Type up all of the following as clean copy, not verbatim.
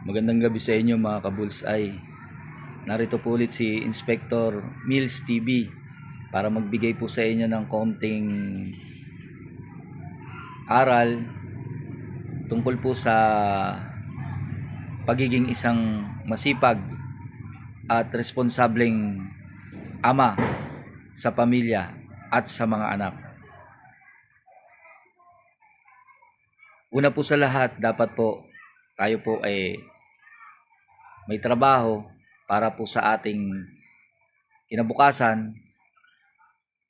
Magandang gabi sa inyo mga kabulsay. Narito po ulit si Inspector Mills TV para magbigay po sa inyo ng konting aral tungkol po sa pagiging isang masipag at responsableng ama sa pamilya at sa mga anak. Una po sa lahat, dapat po tayo po ay may trabaho para po sa ating kinabukasan,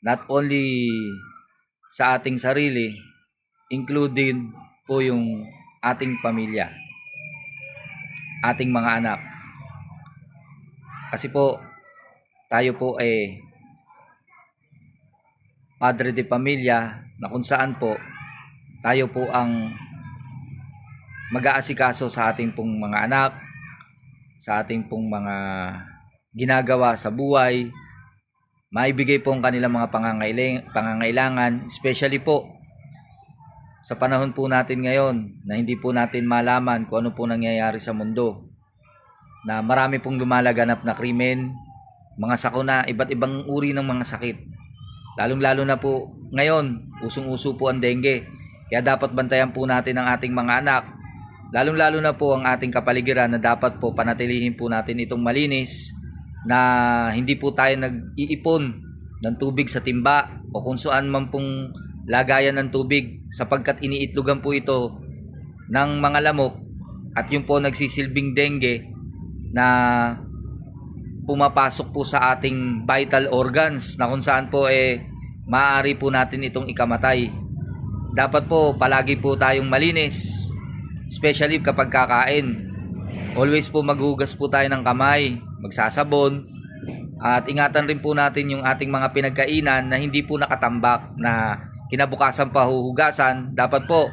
not only sa ating sarili, including po yung ating pamilya, ating mga anak. Kasi po tayo po ay padre de pamilya, na kung saan po tayo po ang mag-aasikaso sa ating pong mga anak, sa ating pong mga ginagawa sa buhay, maibigay po ang kanilang mga pangangailangan, especially po sa panahon po natin ngayon na hindi po natin malaman kung ano po nangyayari sa mundo, na marami pong lumalaganap na krimen, mga sakuna, iba't ibang uri ng mga sakit. Lalong-lalo na po ngayon, usong-uso po ang dengue. Kaya dapat bantayan po natin ang ating mga anak, lalong-lalo na po ang ating kapaligiran, na dapat po panatilihin po natin itong malinis, na hindi po tayo nag-iipon ng tubig sa timba o kung saan man pong lagayan ng tubig, sapagkat iniitlogan po ito ng mga lamok, at yung po nagsisilbing dengue na pumapasok po sa ating vital organs, na kung saan po maaari po natin itong ikamatay. Dapat po palagi po tayong malinis, especially kapag kakain. Always po maghugas po tayo ng kamay, magsasabon, at ingatan rin po natin yung ating mga pinagkainan na hindi po nakatambak, na kinabukasan pa huhugasan. Dapat po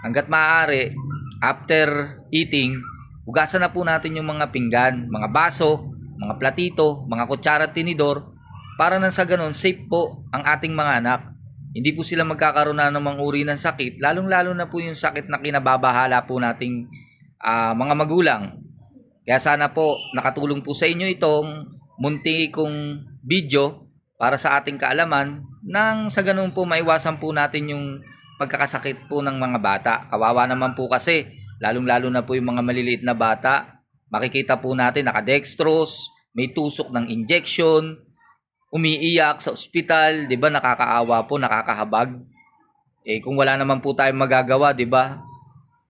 hanggat maaari, after eating, hugasan na po natin yung mga pinggan, mga baso, mga platito, mga kutsara at tinidor, para nang sa ganun safe po ang ating mga anak. Hindi po sila magkakaroon na ng mga uri ng sakit, lalong-lalo na po yung sakit na kinababahala po nating mga magulang. Kaya sana po nakatulong po sa inyo itong munti kong video para sa ating kaalaman, nang sa ganun po maiwasan po natin yung pagkakasakit po ng mga bata. Kawawa naman po kasi, lalong-lalo na po yung mga maliliit na bata. Makikita po natin nakadextrose, may tusok ng injection, umiiyak sa ospital, 'di ba? Nakakaawa po, nakakahabag. Kung wala naman po tayong magagawa, 'di ba?